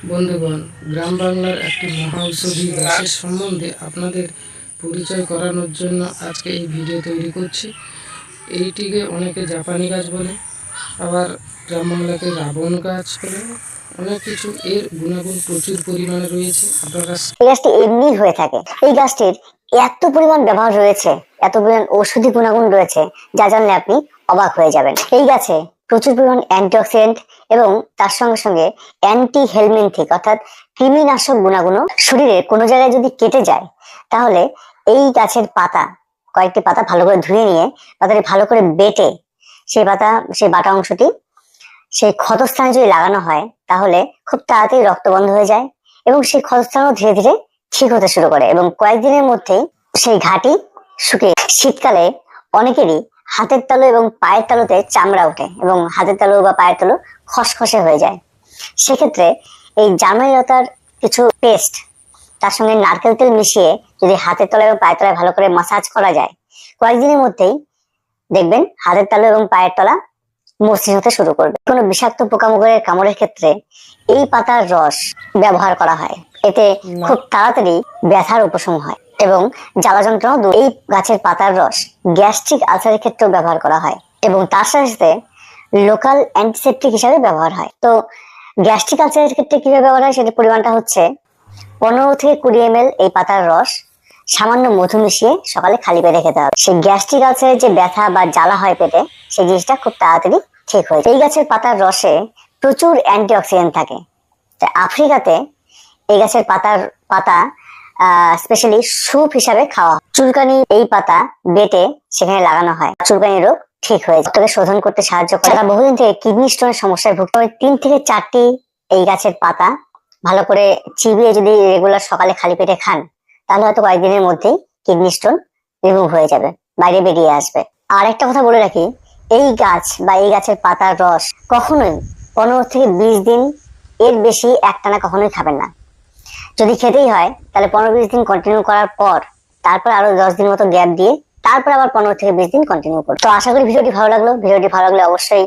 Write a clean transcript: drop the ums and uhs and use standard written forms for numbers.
বন্ধুগণ, গ্রাম বাংলার একটি মহাঔষধি গাছের সম্বন্ধে আপনাদের পরিচয় করানোর জন্য আজকে এই ভিডিও তৈরি করছি। এইটিকে অনেকে জাপানি গাছ বলে, আবার গ্রাম বাংলাকে রাবণ গাছ বলে, অনেক কিছু। এর গুণাগুণ প্রচুর পরিমাণে রয়েছে। আপনারা এই গাছটি এমনি হয়ে থাকে। এই গাছটির এত পরিমাণ ব্যবহার রয়েছে, এত পরিমাণ ঔষধি গুণাগুণ রয়েছে, যা জানলে আপনি অবাক হয়ে যাবেন। এই গাছে প্রচুর পরিমাণ অ্যান্টিঅক্সিডেন্ট এবং তার সঙ্গে সঙ্গে অ্যান্টি হেলমিনথিক অর্থাৎ কৃমিনাশক গুণাগুণও। শরীরে কোনো জায়গায় যদি কেটে যায়, তাহলে এই গাছের পাতা, কয়েকটি পাতা ভালো করে ধুয়ে নিয়ে পাতাটি ভালো করে বেটে সেই বাটা অংশটি সেই ক্ষতস্থানে যদি লাগানো হয়, তাহলে খুব তাড়াতাড়ি রক্ত বন্ধ হয়ে যায় এবং সেই ক্ষতস্থানও ধীরে ধীরে ঠিক হতে শুরু করে এবং কয়েকদিনের মধ্যেই সেই ঘাটি শুকিয়ে। শীতকালে অনেকেরই হাতের তালু এবং পায়ের তালুতে চামড়া ওঠে এবং হাতের তালু বা পায়ের তালু খসখসে হয়ে যায়। সেক্ষেত্রে এই জার্মানি লতার কিছু পেস্ট, তার সঙ্গে নারকেল তেল মিশিয়ে যদি হাতের তলায় এবং পায়ের তলায় ভালো করে মাসাজ করা যায়, কয়েকদিনের মধ্যেই দেখবেন হাতের তালু এবং পায়ের তলা মসৃণ হতে শুরু করবে। কোনো বিষাক্ত পোকামাকড়ের কামড়ের ক্ষেত্রে এই পাতার রস ব্যবহার করা হয়। এতে খুব তাড়াতাড়ি ব্যথার উপশম হয় এবং জ্বালা যন্ত্রণা দূর। এই গাছের পাতার রস গ্যাস্ট্রিক আলসারের ক্ষেত্রেও ব্যবহার করা হয় এবং তার সাথে সাথে লোকাল অ্যান্টিসেপটিক হিসাবে ব্যবহার হয়। তো গ্যাস্ট্রিক আলসারের ক্ষেত্রে কিভাবে ব্যবহার হয়, সেটার পরিমাণটা হচ্ছে 15 থেকে 20 ml এই পাতার রস সামান্য মধু মিশিয়ে সকালে খালি পেটে খেতে হবে। সেই গ্যাস্ট্রিক আলসারের যে ব্যথা বা জ্বালা হয় পেটে, সেই জিনিসটা খুব তাড়াতাড়ি ঠিক হয়ে যায়। এই গাছের পাতার রসে প্রচুর অ্যান্টিঅক্সিডেন্ট থাকে। আফ্রিকাতে এই গাছের পাতা স্পেশালি স্যুপ হিসাবে খাওয়া হয়। চুলকানি এই পাতা বেটে সেখানে লাগানো হয়, চুলকানি রোগ ঠিক হয়ে যায়। রক্তকে শোধন করতে সাহায্য করে। তারা বহুদিন থেকে কিডনি স্টোনের সমস্যায় ভুগতে হয়। 3 থেকে 4টি এই গাছের পাতা ভালো করে চিবিয়ে যদি রেগুলার সকালে খালি পেটে খান, তাহলে হয়তো কয়েকদিনের মধ্যেই কিডনি স্টোন রিমুভ হয়ে যাবে, বাইরে বেরিয়ে আসবে। আর একটা কথা বলে রাখি, এই গাছ বা এই গাছের পাতার রস কখনোই 15 থেকে 20 দিন এর বেশি একটানা কখনোই খাবেন না। যদি খেতেই হয়, তাহলে 15-20 দিন কন্টিনিউ করার পর তারপর আরো 10 দিন মতো গ্যাপ দিয়ে তারপর আবার 15 থেকে 20 দিন কন্টিনিউ করুন। তো আশা করি ভিডিওটি ভালো লাগলো। ভিডিওটি ভালো লাগলে অবশ্যই